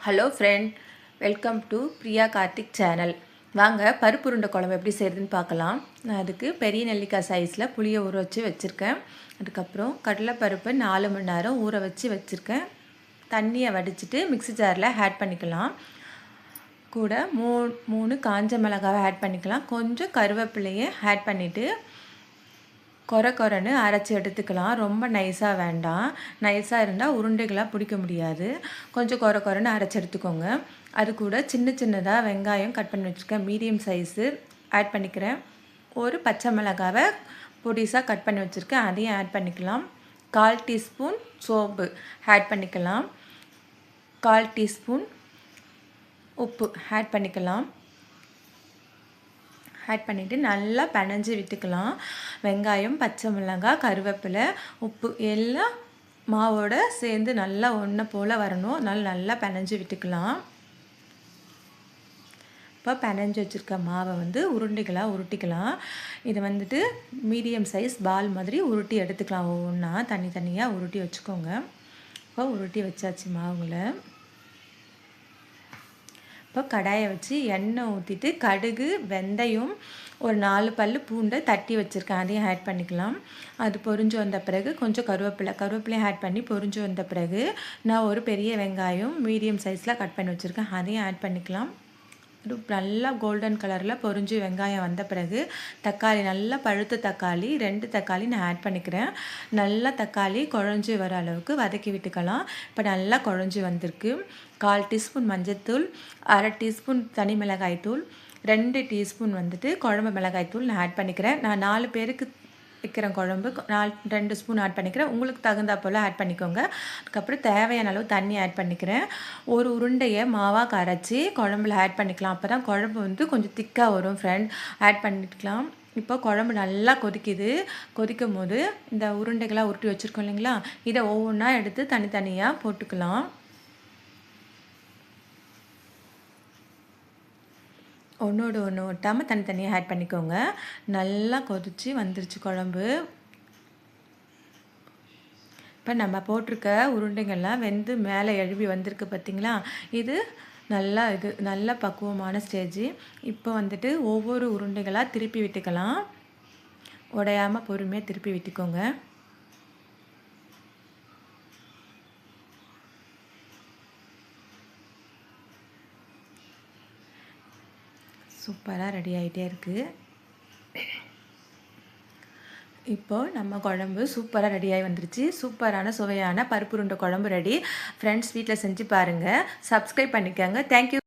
Hello friend, welcome to Priya Karthik channel. வாங்க பருப்பு உருண்டை குழம்பு எப்படி செய்கிறதுன்னு பார்க்கலாம். நான் அதுக்கு பெரிய நெல்லிக்காய் சைஸில் புளியை ஊற வச்சு வச்சுருக்கேன். அதுக்கப்புறம் கடலைப்பருப்பு 4 மணி நேரம் ஊற வச்சு வச்சுருக்கேன். தண்ணியை வடிச்சிட்டு மிக்ஸி ஜாரில் ஆட் பண்ணிக்கலாம். கூட மூணு காஞ்ச மிளகாவை ஆட் பண்ணிக்கலாம். கொஞ்சம் கருவேப்பிலையை ஆட் பண்ணிவிட்டு கொரன்னு அரைச்சி எடுத்துக்கலாம். ரொம்ப நைஸாக வேண்டாம். நைஸாக இருந்தால் உருண்டைகளாக பிடிக்க முடியாது. கொஞ்சம் கொரன்னு அரைச்சி எடுத்துக்கோங்க. அது கூட சின்னதாக வெங்காயம் கட் பண்ணி வச்சுருக்கேன், மீடியம் சைஸு ஆட் பண்ணிக்கிறேன். ஒரு பச்சை மிளகாவை பொடிசாக கட் பண்ணி வச்சுருக்கேன், அதையும் ஆட் பண்ணிக்கலாம். 1/4 டீஸ்பூன் சோம்பு ஆட் பண்ணிக்கலாம். 1/4 டீஸ்பூன் உப்பு ஆட் பண்ணிக்கலாம். ஆட் பண்ணிவிட்டு நல்லா பிணைஞ்சி விட்டுக்கலாம். வெங்காயம், பச்சை மிளகாய், கருவேப்பிலை, உப்பு எல்லாம் மாவோடு சேர்ந்து நல்லா ஒன்று போல் வரணும். நல்லா பிணைஞ்சி விட்டுக்கலாம். இப்போ பிணைஞ்சி வச்சுருக்க மாவை உருண்டைகளாக உருட்டிக்கலாம். இதை மீடியம் சைஸ் பால் மாதிரி உருட்டி எடுத்துக்கலாம். ஒவ்வொன்றா தனித்தனியாக உருட்டி வச்சுக்கோங்க. இப்போ உருட்டி வச்சாச்சு மாவுங்களை. இப்போ கடாயை வச்சு எண்ணெய் ஊற்றிட்டு கடுகு, வெந்தயம், ஒரு 4 பல் பூண்டை தட்டி வச்சுருக்கேன், அதையும் ஆட் பண்ணிக்கலாம். அது பொரிஞ்சு வந்த பிறகு கொஞ்சம் கருவேப்பிலையும் ஆட் பண்ணி பொரிஞ்சு வந்த பிறகு நான் ஒரு பெரிய வெங்காயம் மீடியம் சைஸில் கட் பண்ணி வச்சுருக்கேன், அதையும் ஆட் பண்ணிக்கலாம். நல்லா கோல்டன் கலரில் பொரிஞ்சு வெங்காயம் வந்த பிறகு தக்காளி, நல்லா பழுத்த தக்காளி 2 தக்காளி நான் ஆட் பண்ணிக்கிறேன். நல்லா தக்காளி குழஞ்சி வர அளவுக்கு வதக்கி விட்டுக்கலாம். இப்போ நல்லா குழஞ்சி வந்திருக்கு. 1/4 டீஸ்பூன் மஞ்சள்தூள், 1/2 டீஸ்பூன் தனி மிளகாய்த்தூள், 2 டீஸ்பூன் குழம்பு மிளகாய்த்தூள் நான் ஆட் பண்ணிக்கிறேன். நான் 4 பேருக்கு வைக்கிறேன் குழம்பு. 2 ஸ்பூன் ஆட் பண்ணிக்கிறேன். உங்களுக்கு தகுந்தா போல் ஆட் பண்ணிக்கோங்க. அதுக்கப்புறம் தேவையான அளவு தண்ணி ஆட் பண்ணிக்கிறேன். ஒரு உருண்டையை மாவாக கரைச்சி குழம்புல ஆட் பண்ணிக்கலாம். அப்போ தான் குழம்பு கொஞ்சம் திக்காக வரும் ஃப்ரெண்ட். ஆட் பண்ணிக்கலாம். இப்போ குழம்பு நல்லா கொதிக்கும் போது இந்த உருண்டைகளாக உருட்டி வச்சுருக்கோம் இல்லைங்களா, இதை ஒவ்வொன்றா எடுத்து தனித்தனியாக போட்டுக்கலாம். ஒன்றோடு ஒன்று ஒட்டாமல் தனித்தனியாக ஆட் பண்ணிக்கோங்க. நல்லா கொதித்து வந்துருச்சு குழம்பு. இப்போ நம்ம போட்டிருக்க உருண்டைகள்லாம் வெந்து மேலே எழுப்பி வந்திருக்கு பார்த்திங்களா. இது நல்ல பக்குவமான ஸ்டேஜ். இப்போ ஒவ்வொரு உருண்டைகளாக திருப்பி விட்டுக்கலாம். உடையாமல் பொறுமையாக திருப்பி விட்டுக்கோங்க. சூப்பராக ரெடி ஆகிட்டே இருக்குது. இப்போது நம்ம குழம்பு சூப்பராக ரெடியாகி வந்துருச்சு. சூப்பரான சுவையான பருப்பு உருண்டை குழம்பு ரெடி. ஃப்ரெண்ட்ஸ், வீட்டில் செஞ்சு பாருங்கள். சப்ஸ்கிரைப் பண்ணிக்கோங்க. தேங்க்யூ.